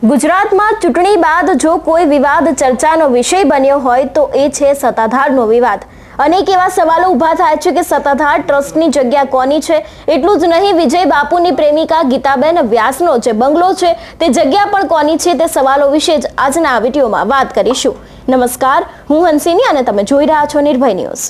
ગુજરાતમાં ચૂંટણી બાદ જો કોઈ વિવાદ ચર્ચાનો વિષય બન્યો હોય તો એ છે સત્તાધારનો વિવાદ। અનેક એવા સવાલો ઊભા થાય છે કે સત્તાધાર ટ્રસ્ટની જગ્યા કોની છે। એટલું જ નહીં, વિજય બાપુની પ્રેમિકા ગીતાબેન વ્યાસનો જે બંગલો છે તે જગ્યા પણ કોની છે તે સવાલો વિશે જ આજના આ વિડીયોમાં વાત કરીશું। નમસ્કાર, હું હંસિની અને તમે જોઈ રહ્યા છો નિર્ભય ન્યૂઝ।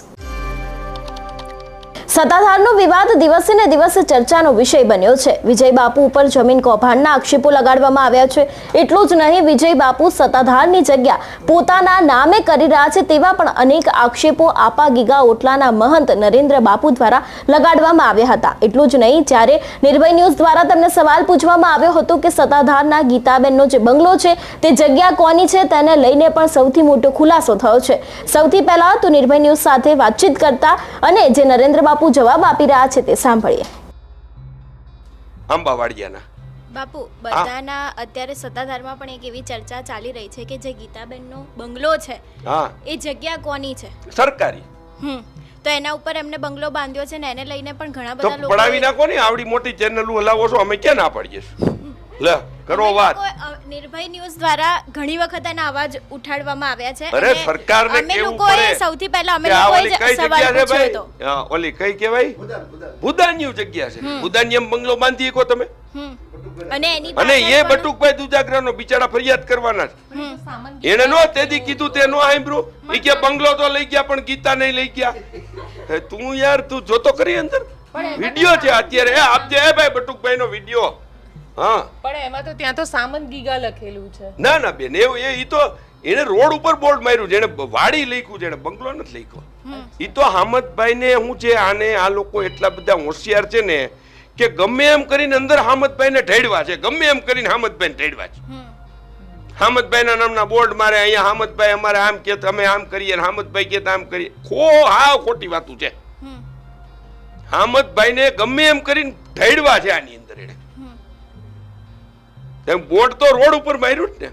સત્તાધારનો વિવાદ દિવસે ને દિવસે ચર્ચાનો વિષય બન્યો છે। વિજય બાપુ ઉપર જમીન કૌભાંડના આક્ષેપો લગાડવામાં આવ્યા છે। એટલું જ નહીં, વિજય બાપુ સત્તાધારની જગ્યા પોતાના નામે કરી રહ્યા છે તેવા પણ અનેક આક્ષેપો આપા ગીગા ઓટલાના મહંત નરેન્દ્ર બાપુ દ્વારા લગાડવામાં આવ્યા હતા। એટલું જ નહીં, જ્યારે નિર્ભય ન્યૂઝ દ્વારા તેમને સવાલ પૂછવામાં આવ્યો હતો કે સત્તાધારના ગીતાબેનનો જે બંગલો છે તે જગ્યા કોની છે તેને લઈને પણ સૌથી મોટો ખુલાસો થયો છે। સૌથી પહેલા તો નિર્ભય ન્યૂઝ સાથે વાતચીત કરતા અને જે નરેન્દ્ર બાપુ જવાબ આપી રહ્યા છે તે સાંભળીએ। આંબાવાડિયાના બાપુ, બધાના અત્યારે સત્તાધારમાં પણ એક એવી ચર્ચા ચાલી રહી છે કે જે ગીતાબેનનો બંગલો છે હા એ જગ્યા કોની છે? સરકારી। તો એના ઉપર એમને બંગલો બાંધ્યો છે ને એને લઈને પણ ઘણા તો બધા લોકો પડાવી નાખો ને, આવડી મોટી ચેનલ હલાવો છો, અમે ક્યાં ના પાડીએ છીએ? લે કરો વાત। નિર્ભય ન્યૂઝ દ્વારા ઘણી વખત એના અવાજ ઉઠાડવામાં આવ્યા છે। અરે સરકારને અમે કેવું લોકોએ પડે સૌથી પહેલા અમે કે આ લોકોએ ઓલી જ કઈ સવાલ જગ્યા છે પૂછ્યો ભાઈ? હતો। હા, ઓલી કઈ કહેવાય? ભુદાનની જગ્યા છે। ભુદાનીયમ બંગલો બાંધી શકો તમે? અને એની અને પાછળ એ પણ- બટુકભાઈ દુજાગરાનો બિચારા ફરિયાદ કરવાના છે। એને નો તેદી કીધું તે નો સાંભળ્યું, ઈ કે બંગલો તો લઈ ગયા પણ ગીતા નહીં લઈ ગયા। હે તું યાર, તું જોતો કરી અંદર વિડિયો છે અત્યારે, એ આપજે એ ભાઈ બટુકભાઈ નો વિડિયો। હા, પણ એમાં તો ત્યાં તો સામંત ગીગા લખેલું છે। ના ના બેન, એવું ઈ તો એને રોડ ઉપર બોર્ડ માર્યું, જેને વાડી લખ્યું, જેને બંગલો નથી લખ્યો। ઈ તો હામદભાઈ ને હું છે, આને આ લોકો એટલા બધા હોશિયાર છે ને કે ગમે એમ કરીને અંદર હામદભાઈ ને ઢેડવા છે, ગમે એમ કરીને હામદભાઈ ને ઢેડવા છે। હામદભાઈ ના નામના બોર્ડ મારે, અહીંયા હામદભાઈ અમારે આમ કે અમે આમ કરીએ, હામદભાઈ કે આમ કરીએ। હાવ ખોટી વાતું છે। હામદભાઈ ને ગમે એમ કરીને ઢેડવા છે આની અંદર એને। બોર્ડ તો રોડ ઉપર માર્યું જ ને,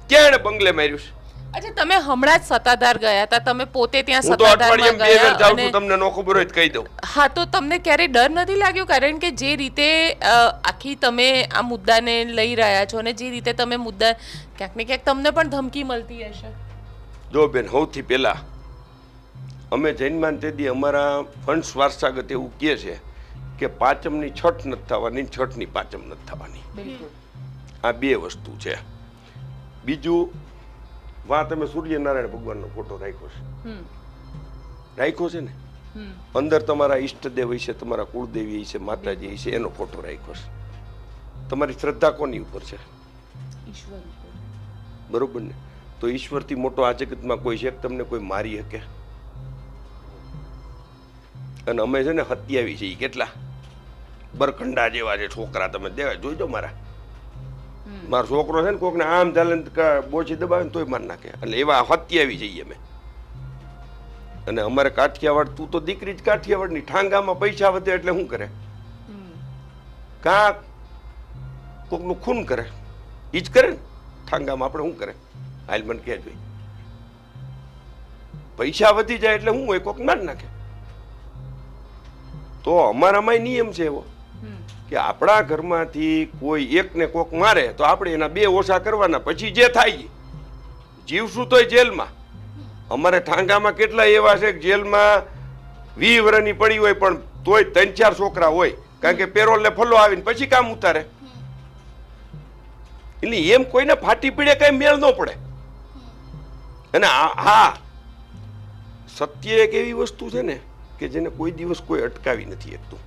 ક્યાં એને બંગલે માર્યું છે? અચ્છા, તમે હમણાં જ સત્તાધાર ગયા હતા, તમે પોતે ત્યાં હું તો સત્તાધારમાં અઠવાડિયામાં 2 વાર ગયા જાઉં છું, અને તમને નો ખબર હોય તો કહી દઉં। હા, તો તમને ક્યારે ડર નથી લાગ્યો? કારણ કે જે રીતે આખી તમે આ મુદ્દાને લઈ રહ્યા છો અને જે રીતે તમે મુદ્દા ક્યાંક ને ક્યાંક તમને પણ ધમકી મળતી હશે। જો બેન, સૌથી પહેલા અમે જૈનમાન તેદી અમારા વંશ વારસાગત એવું કહે છે કે પાંચમની છઠ નથી થવાની, છઠની પાંચમ નથી થવાની। આ બે વસ્તુ છે। બીજું, વા તમે સૂર્યનારાયણ ભગવાનનો ફોટો રાખ્યો છે, રાખ્યો છે ને? અંદર તમારા ઈષ્ટદેવ હશે, તમારા કુળદેવી હશે, માતાજી હશે, એનો ફોટો રાખ્યો છે। તમારી શ્રદ્ધા કોની ઉપર છે? બરોબર ને? તો ઈશ્વરથી મોટો આ જગતમાં કોઈ છે? તમને કોઈ મારી શકે? અને અમે છે ને હત્યાવી છીએ કેટલા બરખંડા જેવા છે છોકરા, તમે દેવા જોઈજો। મારો છોકરો છે ને કોકને આમ ચાલે બોછી દબાવે ને તોય મારી નાખે, એટલે એવા હત્યાવી જઈએ અમે। અને અમારે કાઠિયાવાડ, તું તો દીકરી જ કાઠિયાવાડની, ઠાંગામાં પૈસા વધે એટલે શું કરે? કાં કોકનું ખૂન કરે, ઈ જ કરે ને। ઠાંગામાં આપણે શું કરે? હાલ મને કહે જોઈ, પૈસા વધી જાય એટલે શું હોય? કોક મારી નાખે। તો અમારામાં નિયમ છે એવો કે આપણા ઘરમાંથી કોઈ એકને કોક મારે તો આપણે એના 2 ઓછા કરવાના, પછી જે થાય જીવશું તોય જેલમાં। અમારે ઠાંગામાં કેટલા એવા છે કે જેલમાં 20 વર્ષની પડી હોય પણ તોય 3-4 છોકરા હોય, કારણ કે પેરોલ ને ફલો આવીને પછી કામ ઉતારે। એટલે એમ કોઈને ફાટી પીડે કઈ મેળ ન પડે। અને હા, સત્ય એક એવી વસ્તુ છે ને કે જેને કોઈ દિવસ કોઈ અટકાવી નથી શકતું।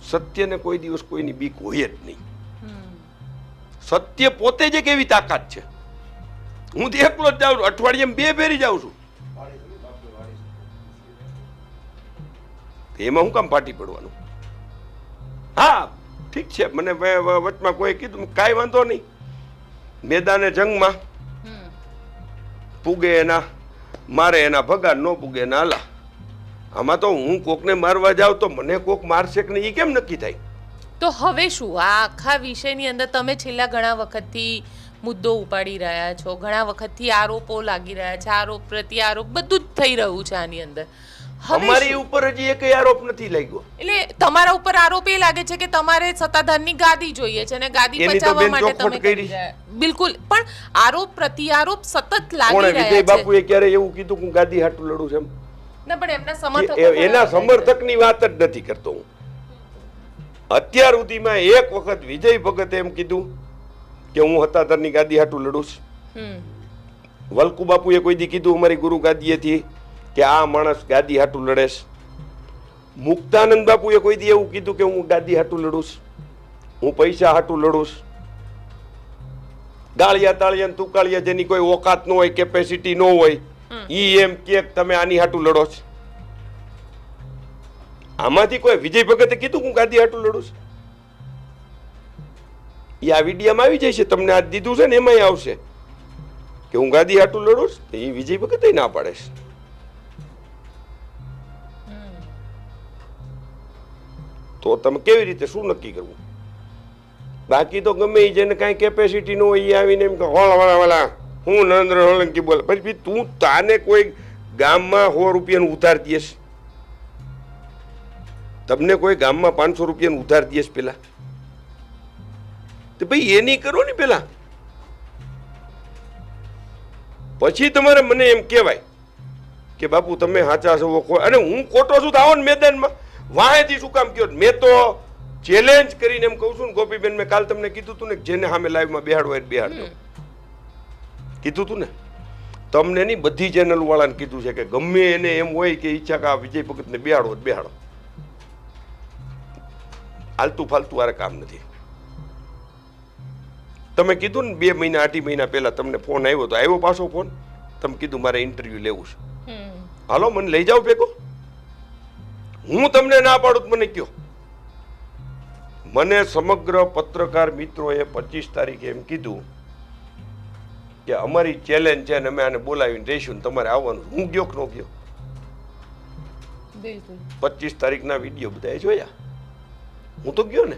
સત્યને કોઈ દિવસ કોઈની બીક હોય જ નહીં। સત્ય પોતે જ એક એવી તાકાત છે। હું તો એકલો જ જાઉં છું, અઠવાડિયામાં 2 ફેરી જાઉં છું, એમાં હું કામ ફાટી પડવાનું? હા ઠીક છે, મને વચમાં કોઈ કીધું કાંઈ વાંધો નહીં, મેદાને જંગમાં પૂગે એના મારે, એના ભગા, ન પૂગે એના આલા। આમાં તો હું કોકને મારવા જાઉં તો મને કોક મારશે કે નહીં એ કેમ નક્કી થાય? તો હવે શું, આ આખા વિષયની અંદર તમે છેલ્લા ઘણા વખતથી મુદ્દો ઉપાડી રહ્યા છો, ઘણા વખતથી આરોપો લાગી રહ્યા છે, આરોપ પ્રત્યારોપ બધું જ થઈ રહ્યું છે આની અંદર। અમારી ઉપર હજી એક આરોપ નથી લાગ્યો. એટલે તમારા ઉપર આરોપ એ લાગે છે કે તમારે સત્તાધારની ગાદી જોઈએ છે અને ગાદી એની તો બચાવવા બેન માટે ચોખવટ તમે કરી. કરી રહ્યા. બિલકુલ, પણ આરોપ પ્રત્યારોપ સતત લાગી કોણે રહ્યા વિજય છે. બાપુએ ક્યારે એવું કીધું કે હું ગાદી હાટું લડું છું? ના, પણ એમના એમ સમર્થકો કે એના પણ સમર્થકની વાત જ નથી કરતો હું. અત્યાર સુધીમાં એક વખત વિજય ભગતે એમ કીધું કે હું સત્તાધારની ગાદી હાટું લડું છું? હમ. વલ્કુ બાપુએ કોઈ દી કીધું અમારી ગુરુ ગાદીએથી કે આ માણસ ગાદી હાટું લડે છે? મુક્તાનંદ બાપુએ કોઈ દી એવું કીધું કે હું ગાદી હાટું લડું છું, હું પૈસા હાટું લડું છું? ગાળિયા તાળિયા ને તુકાળિયા જેની કોઈ ઓકાત ન હોય, કેપેસિટી ન હોય, ઈ એમ કે તમે આની હાટું લડો છો? આમાંથી કોઈ વિજય ભગતે કીધું હું ગાદી હાટું લડું છું? એ આ વિડીયામાં આવી જાય છે, તમને આજ દીધું છે ને એમાંય આવશે કે હું ગાદી હાટું લડું છું. એ વિજય ભગતે ના પાડે છે. તો તમે કેવી રીતે શું નક્કી કરવું? બાકી તો ગમે એ જેને કાંઈ કેપેસિટી ન હોય એ આવીને એમ કે હોળવાળા હું નરેન્દ્ર સોલંકી બોલે. પછી તું તાને કોઈ ગામમાં 100 રૂપિયાનું ઉધાર દઈશ? તમને કોઈ ગામમાં 500 રૂપિયાનું ઉધાર દઈશ પેલા? તો ભાઈ એ નહીં કરો ને પેલા, પછી તમારે મને એમ કહેવાય કે બાપુ તમે સાચા છો. અને હું ખોટો છું તો આવો ને મેદાનમાં વાહેથી શું કામ કયો? મેં તો ચેલેન્જ કરીને એમ કહું છું ને ગોપીબેન, મેં કાલ તમને કીધું તું ને જેને સામે લાઈવમાં બેહાડવો હોય બેહાડજો, કીધું તું ને. તમને નહીં, બધી ચેનલ વાળાને કીધું છે કે ગમે એને એમ હોય કે ઈચ્છા કે આ વિજય ભગતને બેહાડવો બેહાડો. આલતું ફાલતું વારે કામ નથી. તમે કીધું ને 2 મહિના 8 મહિના પહેલા તમને ફોન આવ્યો તો આવ્યો પાછો ફોન. તમે કીધું મારે ઇન્ટરવ્યુ લેવું છે, હાલો મને લઈ જાઓ ભેગો. હું તમને ના પાડું તો મને કયો. મને સમગ્ર પત્રકાર મિત્રોએ 25 તારીખે એમ કીધું કે અમારી ચેલેન્જ છે ને અમે આને બોલાવીને રહીશું ને તમારે આવવાનું. હું ગયો કે ન ગયો? બિલકુલ. 25 તારીખના વિડીયો બધાએ જોયા, હું તો ગયો ને.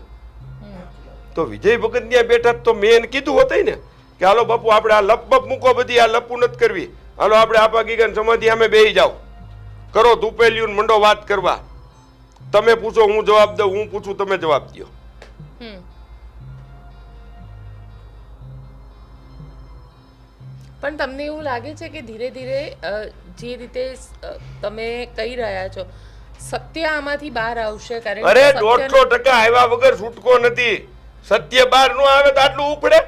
તો વિજય ભગત ત્યાં બેઠા તો મેં એને કીધું હોત ને કે હાલો બાપુ આપણે આ લપબપ મૂકો, બધી આ લપુ નથી કરવી, હાલો આપણે આપા ગીગન સમાધિ અમે બેહી જાઓ, કરો તુપેલિયું મંડો વાત કરવા. તમે પૂછો હું જવાબ દઉં, હું પૂછું તમે જવાબ દો. પણ તમને એવું લાગે છે કે ધીરે ધીરે જે રીતે તમે કહી રહ્યા છો સત્ય આમાંથી બહાર આવશે? કારણ અરે 150% આવ્યા વગર છૂટકો નથી. સત્ય બહાર નો આવે તો આટલું ઉપડે?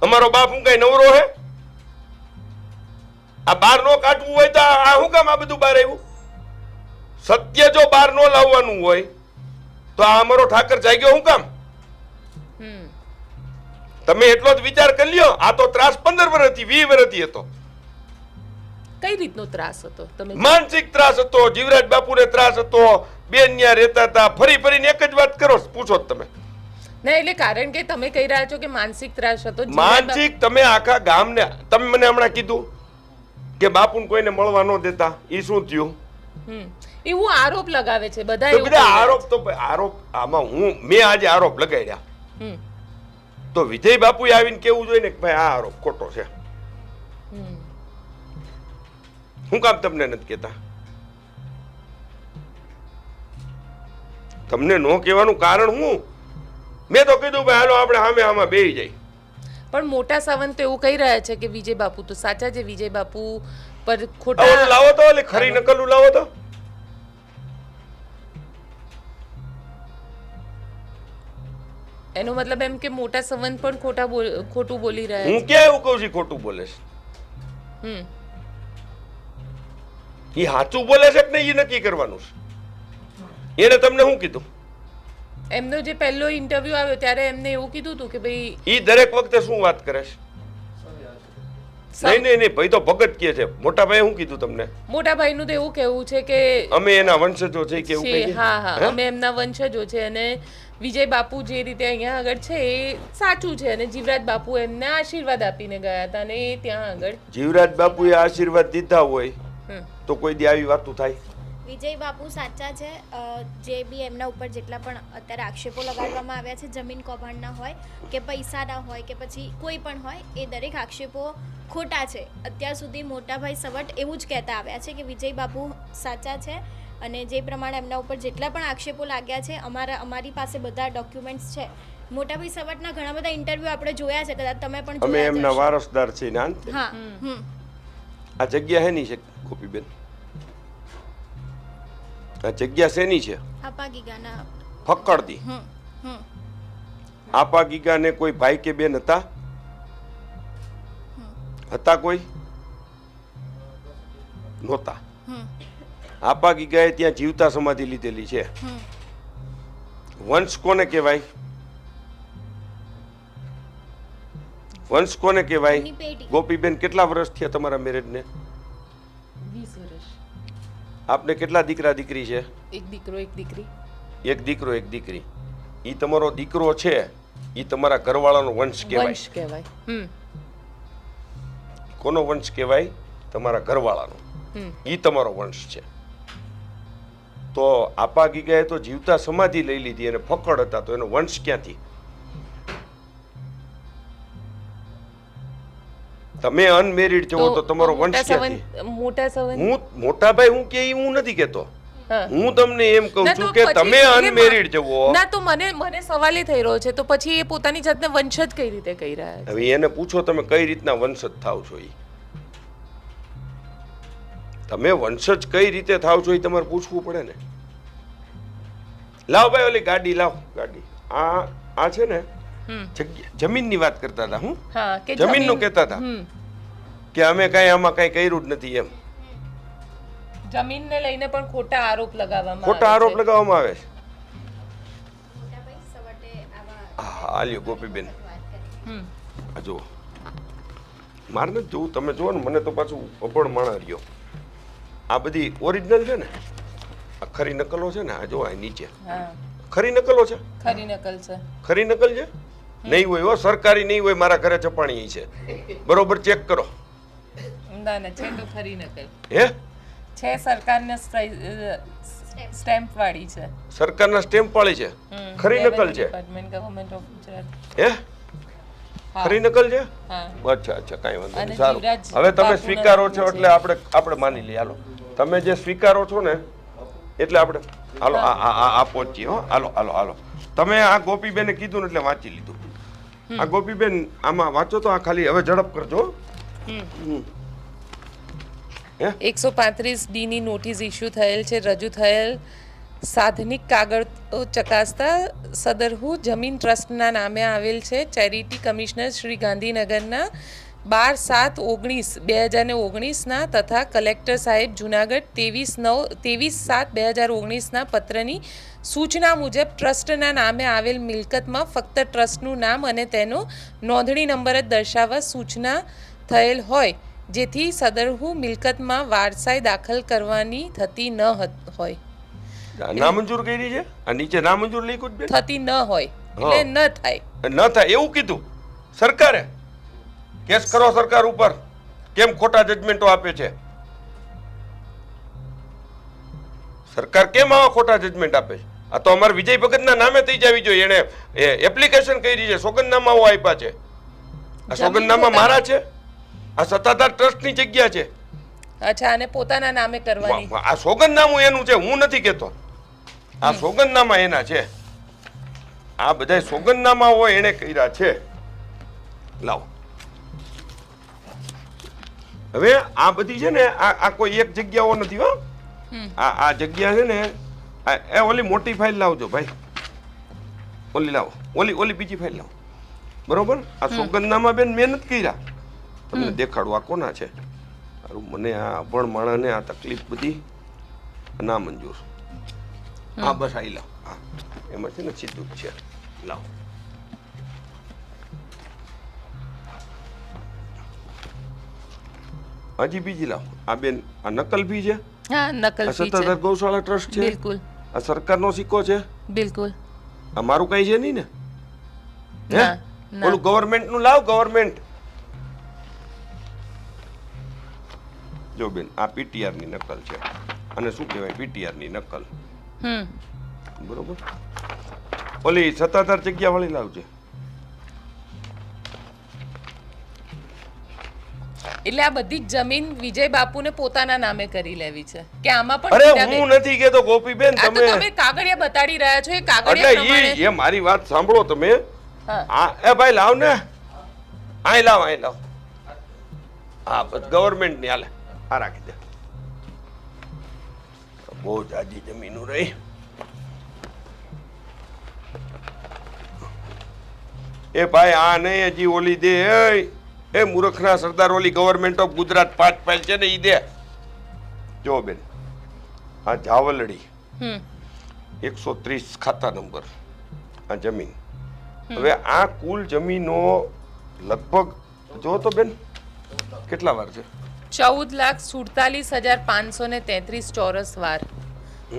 અમારો બાપ હું કઈ નવરો હે? આ બહાર નો કાઢવું હોય તો આ શું કામ આ બધું બહાર આવ્યું? સત્ય જો બહાર નો લાવવાનું હોય તો આ અમારો ઠાકર જાગ્યો શું કામ? તમે એટલો જ વિચાર કરી લ્યો. આ તો ત્રાસ 15 વર્ષથી 20 વર્ષથી હતો. કઈ રીતનો ત્રાસ હતો? તમે માનસિક ત્રાસ હતો, જીવરાજ બાપુને ત્રાસ હતો, બેન ન્યા રહેતા હતા. ફરી ફરીને એક જ વાત કરો, પૂછો તમે. ના, એટલે કારણ કે તમે કહી રહ્યા છો કે માનસિક ત્રાસ હતો. માનસિક તમે આખા ગામને, તમે મને હમણાં કીધું કે બાપુને કોઈને મળવા ન દેતા, એ શું થયું? એવું આરોપ લગાવે છે બધા. તો બધા આરોપ તો આરોપ આમાં મેં આજે આરોપ લગાડ્યા તો વિજય બાપુએ આવીને કેવું જોઈએ ને કે ભાઈ આ આરોપ ખોટો છે. હું કામ તમને નથી કહેતા? તમને નો કહેવાનું કારણ હું? મેં તો કીધું ભાઈ હાલો આપણે સામે આમાં બેહી જાય. પણ મોટા સાવંત તો એવું કહી રહ્યા છે કે વિજય બાપુ તો સાચા છે, વિજય બાપુ પર ઓલું ખોટા લાવો તો ઓલી ખરી નકલું લાવો તો. એનો મતલબ એમ કે મોટા સંવંત પણ ખોટું બોલી રહ્યા હું ક્યાં એવું કહું છું ખોટું બોલે છે? છે? એ સાચું બોલે છે કે નહીં એ નક્કી કરવાનું છે. એને તમને શું કીધું? એમનો જે પહેલો ઇન્ટરવ્યુ આવ્યો ત્યારે એમને એવું કીધું હતું કે ભાઈ એ દરેક વખતે શું વાત કરે છે? નહીં નહીં નહીં, ભાઈ તો ભગત કે છે. મોટા ભાઈ શું કીધું તમને? મોટા ભાઈનું તો એવું કહેવું છે કે અમે એના વંશજો છે કે એવું કઈ? હા, અમે એમના વંશજો છે અને વિજય બાપુ જે રીતે અહીંયા આગળ છે એ સાચું છે અને જીવરાજ બાપુ એમને આશીર્વાદ આપીને ગયા હતા અને એ ત્યાં આગળ જીવરાજ બાપુએ આશીર્વાદ દીધા હોય તો કોઈ દી આવી વાતો થાય? વિજય બાપુ સાચા છે. જે બી એમના ઉપર જેટલા પણ અત્યારે આક્ષેપો લગાડવામાં આવ્યા છે, જમીન કૌભાંડના હોય કે પૈસાના હોય કે પછી કોઈ પણ હોય, એ દરેક આક્ષેપો ખોટા છે. અત્યાર સુધી મોટાભાઈ સવટ એવું જ કહેતા આવ્યા છે કે વિજય બાપુ સાચા છે, અને જે પ્રમાણે એમના ઉપર જેટલા પણ આક્ષેપો લાગ્યા છે, અમારી પાસે બધા ડોક્યુમેન્ટ્સ છે. મોટાભાઈ સવટના ઘણા બધા ઇન્ટરવ્યૂ આપણે જોયા છે, કદાચ તમે પણ અમે જોયા જ એમના હશે. વારસદાર છીએ ને અંતે હા. આ જગ્યા હેની છે ગોપીબેન? આ જગ્યા શેની છે? આપા ગીગાના. ફક્કડતી. આપા ગીગાને કોઈ ભાઈ કે બેન હતા? હતા કોઈ? નહોતા. આપા ગીગાએ ત્યાં જીવતા સમાધિ લીધેલી છે. વંશ કોને કહેવાય? વંશ કોને કહેવાય? એની પેઢી. ગોપીબેન કેટલા વર્ષ થયા તમારા મેરેજને? 20 વર્ષ. આપને કેટલા દીકરા દીકરી છે? એક દીકરો એક દીકરી. એક દીકરો એક દીકરી. ઈ તમારો દીકરો છે, ઈ તમારા ઘરવાળાનો વંશ કહેવાય. વંશ કહેવાય. કોનો વંશ કહેવાય? તમારા ઘરવાળાનો. ઈ તમારો વંશ છે. તો આપા ગીગાએ તો જીવતા સમાધિ લઈ લીધી અને ફક્કડ હતા, તો એનો વંશ ક્યાંથી? તમે અનમેરિડ છો તો તમારો વંશ ક્યાંથી? મોટા સંબંધ. હું મોટા ભાઈ હું કે ઈ હું નથી કહેતો. હા. હું તમને એમ કહું ના, છું તો કે પછી તમે એટલે અનમેરિડ જવો. ના, તો મને સવાલ એ થઈ રહ્યો છે, તો પછી એ પોતાની જાતને વંશ જ કઈ રીતે કહી રહ્યા છે? હવે એને પૂછો તમે કઈ રીતના વંશજ થાવ છો. ઈ તમે વંશજ કઈ રીતે થાવ છો એ તમારે પૂછવું પડે ને. લાવ ભાઈ ઓલી ગાડી લાવ. ગાડી આ છે ને જગ્યા જમીનની વાત કરતા હતા. હું હા, કે જમીનનું કહેતા હતા કે અમે કઈ આમાં કઈ કર્યું જ નથી એમ. જમીનને લઈને પણ ખોટા આરોપ લગાવવામાં ખોટા આવે આરોપ છે. લગાવવામાં આવે છે. મોટાભાઈ સવટે આવા હા, આલ્યો ગોપીબેન વાત કરી. હમ. આ જુઓ, મારે નથી જોવું, તમે જુઓ ને. મને તો પાછું અભણ માણા રહ્યો. આ બધી ઓરિજિનલ છે ને, આ ખરી નકલો છે ને. આ જો આ નીચે હા, ખરી નકલો છે. ખરી નકલ છે. ખરી નકલ છે? નહીં હોય હો, સરકારી નહીં હોય. મારા ઘરે ચપાણી છે, બરોબર ચેક કરો. ના ના, છે તો ખરી નકલ હે? છે, સરકારના સ્ટેમ્પ વાળી છે. સરકારના સ્ટેમ્પ વાળી છે. ખરી નકલ છે? Department government of Gujarat. હે? હા. ખરી નકલ છે? હા. અચ્છા અચ્છા, કાંઈ વાંધો અને નહીં. સારું, જીવરાજ હવે તમે બાપુના સ્વીકારો છો છે. એટલે આપણે માની લઈએ. હાલો, તમે જે સ્વીકારો છો ને એટલે આપણે હાલો આ પહોંચીએ. હો, હાલો હાલો હાલો. તમે આ ગોપીબેને કીધું ને એટલે વાંચી લીધું. આ ગોપીબેન આમાં વાંચો તો આ ખાલી હવે ઝડપ કરજો. હમ. 135 ડી ની નોટિસ ઇસ્યુ થયેલ છે. રજૂ થયેલ સાધનિક કાગળો ચકાસતા સદરહુ જમીન ટ્રસ્ટના નામે આવેલ છે. ચેરિટી કમિશનર શ્રી ગાંધીનગરના 12/7/2019ના તથા કલેક્ટર સાહેબ જુનાગઢ 23/7/2019ના પત્રની સૂચના મુજબ ટ્રસ્ટના નામે આવેલ મિલકતમાં ફક્ત ટ્રસ્ટનું નામ અને તેનો નોંધણી નંબર જ દર્શાવવા સૂચના થયેલ હોય, જેથી સદરહુ મિલકતમાં વારસાઈ દાખલ કરવાની થતી ન હોય. નામંજૂર કરી છે. આ નીચે નામંજૂર લખ્યું જ બેન. થતી ન હોય એટલે ન થાય. ન થાય એવું કીધું સરકારે. કેસ કરો સરકાર ઉપર. કેમ ખોટા જજમેન્ટો આપે છે સરકાર? કેમ આવા ખોટા જજમેન્ટ આપે છે? આ તો અમારા વિજય ભગતના નામે થઈ જવી જોઈએ. એને એપ્લિકેશન કરી છે, સોગંદનામાઓ આપ્યા છે. આ સોગંદનામા મારા છે? આ સત્તાધાર ટ્રસ્ટની જગ્યા છે. અચ્છા, અને પોતાના નામે કરવાની. આ સોગંદનામું એનું છે, હું નથી કહેતો. આ સોગંદનામા એના છે. આ બધા સોગંદનામાઓ એને કર્યા છે. લાવો. હવે આ બધી છે ને, આ કોઈ એક જગ્યાઓ નથી. હો, આ જગ્યા છે ને, એ ઓલી મોટી ફાઇલ લાવજો ભાઈ. ઓલી લાવો, ઓલી બીજી ફાઇલ લાવો. બરોબર? આ સોગંદનામા બેન મહેનત કર્યા. તમને દેખાડું આ કોના છે. મને આ અભણ માણસને આ તકલીફ બધી ના મંજૂર. હા, બસ આઈ લાવ. હા, એમાં છે ને સીધું જ છે. લાવો. હજી બીજી લાવો. આ બેન આ નકલ ભી છે. હા, નકલ આ સત્તાધાર ગૌશાળા ટ્રસ્ટ છે. બિલકુલ આ સરકારનો સિક્કો છે. બિલકુલ. આ મારું કઈ છે નહીં ને? હે? ના, ના. ઓલું ગવર્મેન્ટ નું લાવ. ગવર્મેન્ટ જો બેન, આ પીટીઆર ની નકલ છે. અને શું કહેવાય પીટીઆરની નકલ. હમ બરોબર. ઓલી સત્તાધાર જગ્યા વાળી લાવજે. એટલે આ બધી જ જમીન વિજય બાપુને પોતાના નામે કરી લેવી છે કે આમાં પણ અરે સીધાબેન- હું નથી કેતો ગોપીબેન, આ તો તમે તમે કાગળિયા બતાડી રહ્યા છો એ કાગળિયા એટલે પ્રમાણે એ મારી વાત સાંભળો તમે. હા આ એ ભાઈ લાવ ને, આય લાવ. હા બસ ગવર્મેન્ટ ની હાલે. આ રાખી દે. બહુ જાજી જમીનો રહી. એ ભાઈ આ નહીં હજી ઓલી દે. એ મૂર્ખના સરદાર ઓલી ગવર્મેન્ટ ઓફ ગુજરાત 5 ફાઇલ છે ને ઈ દે. જો બેન આ જાવલડી હમ 130 ખાતા નંબર આ જમીન. હવે આ કુલ જમીનો લગભગ જો તો બેન કેટલા વાર છે? 14,47,533 ચોરસ વાર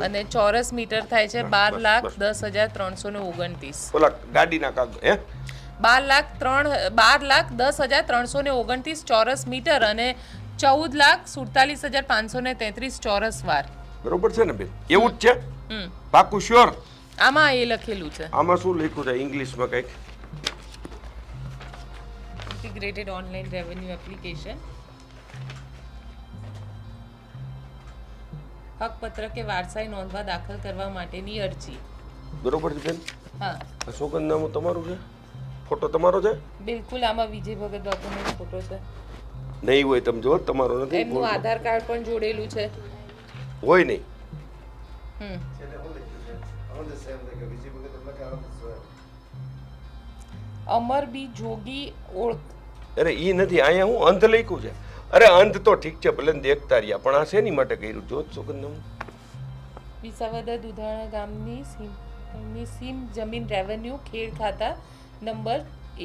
અને ચોરસ મીટર થાય છે 12,10,329. ઓલા ગાડીના કાગળ 12,10,329 ચોરસ મીટર અને 14,47,533 ચોરસ વાર. બરોબર છે ને બેન? એવું જ છે? હમ પાકું શ્યોર? આમાં એ લખેલું છે આમાં શું લખ્યું છે ઇંગ્લિશમાં કંઈક? ઇન્ટિગ્રેટેડ ઓનલાઈન રેવન્યુ એપ્લિકેશન હકપત્ર કે વારસાઈ નોંધવા દાખલ કરવા માટેની અરજી. બરોબર છે બેન? હા આ સોગંદનામું તમારું છે? ફોટો તમારો છે? બિલકુલ આમાં વિજય ભગત બાપુનો ફોટો છે. નહીં હોય તમે જો, તમારો નથી. એમનું આધાર કાર્ડ પણ જોડેલું છે. હોય નહીં. હમ અમર બી જોગી ઓળખ. અરે ઈ નથી, અહીંયા હું અંધ લખ્યું છે. અરે અંધ તો ઠીક છે ભલે ને દેખતા રહ્યા, પણ આ શેની માટે કર્યું? જો સોગંદનામું વિસાવદર દુધાણા ગામની સીમ જમીન રેવન્યુ ખેડ ખાતા નંબર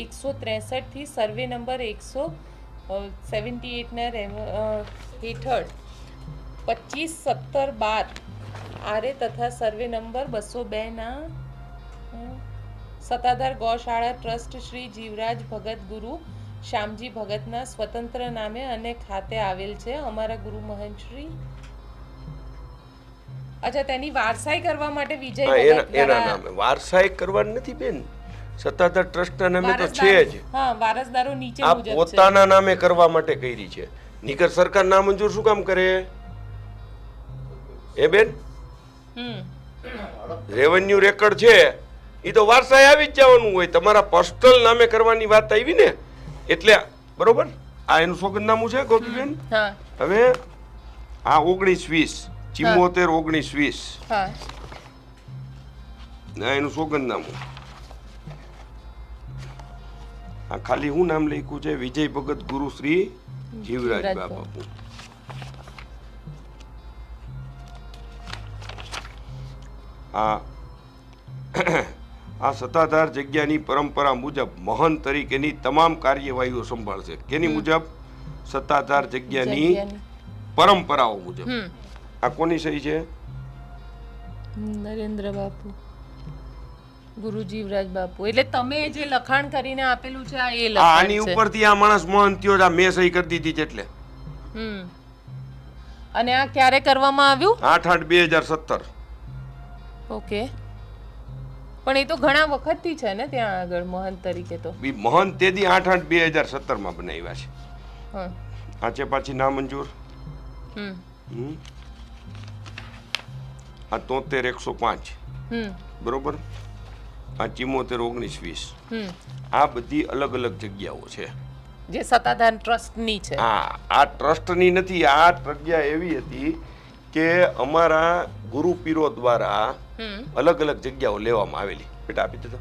163 થી સર્વે નંબર 178 ના હેઠળ 25/17/12 આરે તથા સર્વે નંબર 202 ના સત્તાધાર ગૌશાળા ટ્રસ્ટ શ્રી જીવરાજ ભગત ગુરુ શ્યામજી ભગતના સ્વતંત્ર નામે અને ખાતે આવેલ છે. અમારા ગુરુ મહંત શ્રી અચ્છા તેની વારસાઈ કરવા માટે વિજય હા, ભગત એના દ્વારા નામે વારસાઈ કરવાની નથી બેન. સત્તાધાર ટ્રસ્ટના નામે તો છે જ. હા વારસદારો નીચે આ મુજબ છે. પોતાના નામે કરવા માટે કરી છે. નીકર સરકાર નામંજૂર શું કામ કરે? એ બેન હમ રેવન્યુ રેકર્ડ છે એ તો વારસાઈ આવી જ જવાનું હોય. તમારા પર્સનલ નામે કરવાની વાત આવી ને એટલે બરોબર. આ એનું સોગંદનામું છે ગોપીબેન. હા હવે આ 1920 74 1920 હા ના એનું સોગંદનામું. આ ખાલી હું નામ લખ્યું છે? વિજય ભગત ગુરુ શ્રી જીવરાજ બાપુ. આ આ સત્તાધાર જગ્યાની પરંપરા મુજબ મહંત તરીકેની તમામ કાર્યવાહીઓ સંભાળશે. કેની મુજબ? સત્તાધાર જગ્યાની પરંપરાઓ મુજબ. હમ આ કોની સહી છે? નરેન્દ્ર બાપુ ગુરુ જીવરાજ બાપુ. એટલે તમે જે લખાણ કરીને આપેલું છે આ એ આ લખાણ આની છે. ઉપરથી આ માણસ મહંત થયો છે. આ મેં સહી કરી દીધી છે એટલે હમ અને આ ક્યારે કરવામાં આવ્યું? 8/8/2017. ઓકે પણ એ તો ઘણા વખતથી છે ને ત્યાં આગળ મહંત તરીકે તો. મહંત તેદી 8/8/2017 માં બનાવ્યા છે. હા આ છે પાછી નામંજૂર. હમ હમ. આ 73/105 હમ બરોબર. આ 74/1920. હમ આ બધી અલગ અલગ જગ્યાઓ છે. જે સત્તાધાર ટ્રસ્ટની છે. આ ટ્રસ્ટની નથી. આ જગ્યા એવી હતી કે અમારા ગુરુ પીરો દ્વારા હમ અલગ અલગ જગ્યાઓ લેવામાં આવેલી. બેટા આપી દેતો.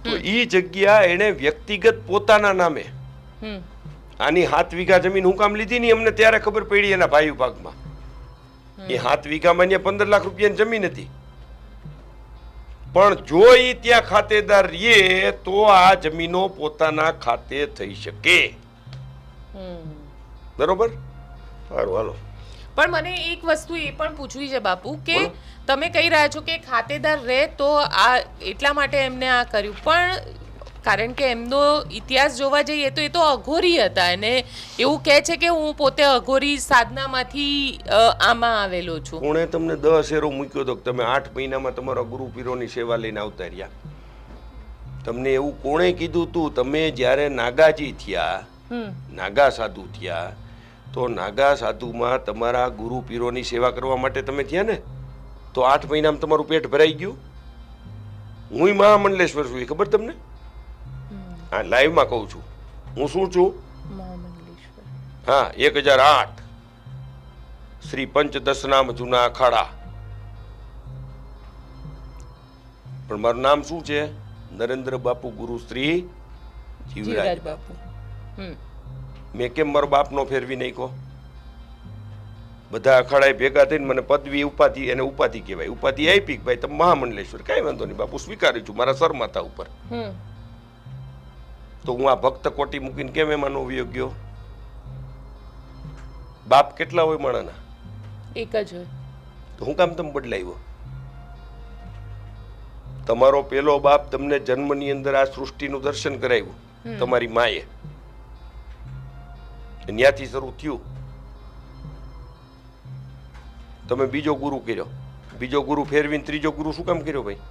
તો ઈ જગ્યા એને વ્યક્તિગત પોતાના નામે હમ આની 7 વીઘા જમીન હું કામ લીધી ની અમને ત્યારે ખબર પડી એના ભાઈ વિભાગમાં. એ 7 વીઘામાં ને 15 લાખ રૂપિયાની જમીન હતી. પણ જો ઈ ત્યાં ખાતેદાર રહીએ તો આ જમીનો પોતાના ખાતે થઈ શકે. હમ બરોબર? સારું હાલો. પણ મને એક વસ્તુ એ પણ પૂછવી છે બાપુ કે તમે કહી રહ્યા છો કે ખાતેદાર રહે તો આ એટલા માટે એમને આ કર્યું, પણ કારણ કે એમનો ઇતિહાસ જોવા જઈએ તો એ તો અઘોરી હતા અને એવું કહે છે કે હું પોતે અઘોરી સાધનામાંથી આમાં આવેલો છું. કોણે તમને 10 શેરો મૂક્યો હતો કે તમે 8 મહિનામાં તમારા ગુરુ પીરોની સેવા લઈને આવતા રહ્યા? તમને એવું કોણે કીધું તું? તમે જ્યારે નાગાજી થયા, નાગા સાધુ થયા, તો નાગા સાધુમાં તમારા ગુરુ પીરોની સેવા કરવા માટે તમે થયા ને, તો 8 મહિનામાં તમારું પેટ ભરાઈ ગયું. હું મહામંડલેશ્વર છું, એ ખબર તમને? હા, લાઈવમાં કહું છું. હું શું છું? હા, 1008 શ્રી પંચદશનામ જૂના અખાડા. પણ મારું નામ શું છે? નરેન્દ્ર બાપુ ગુરુ શ્રી જીવરાજ બાપુ. મેં કેમ મારો બાપનો ફેરવી નાખ્યો? બધા અખાડાએ ભેગા થઈને મને પદવી ઉપાધિ, એને ઉપાધિ કહેવાય, ઉપાધિ આપી કે ભાઈ તમે મહામંડલેશ્વર, કાંઈ વાંધો નહીં બાપુ, સ્વીકાર્યું છું મારા સરમાથા ઉપર. તો હું આ ભક્ત કોટી મૂકીને કેમ એમાં નો ગયો? બાપ કેટલા હોય માણાના? એક જ હોય. તો હું કામ તમે બદલાવ્યો? તમારો પેલો બાપ તમને જન્મની અંદર આ સૃષ્ટિનું દર્શન કરાવ્યું, તમારી માએ, ત્યાંથી શરૂ થયું. તમે બીજો ગુરુ કર્યો, બીજો ગુરુ ફેરવીને ત્રીજો ગુરુ શું કામ કર્યો ભાઈ?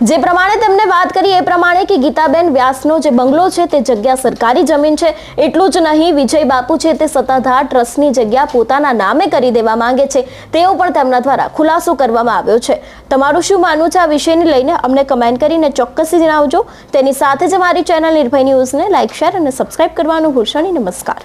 જે પ્રમાણે તેમને વાત કરી એ પ્રમાણે કે ગીતાબેન વ્યાસનો જે બંગલો છે તે જગ્યા સરકારી જમીન છે. એટલું જ નહીં, વિજય બાપુ છે તે સત્તાધાર ટ્રસ્ટની જગ્યા પોતાના નામે કરી દેવા માંગે છે, તેવો પણ તેમના દ્વારા ખુલાસો કરવામાં આવ્યો છે. તમારું શું માનવું છે આ વિષયને લઈને અમને કમેન્ટ કરીને ચોક્કસથી જણાવજો. તેની સાથે જ અમારી ચેનલ નિર્ભય ન્યૂઝને લાઇક, શેર અને સબસ્ક્રાઇબ કરવાનું ભૂલશો નહીં. નમસ્કાર.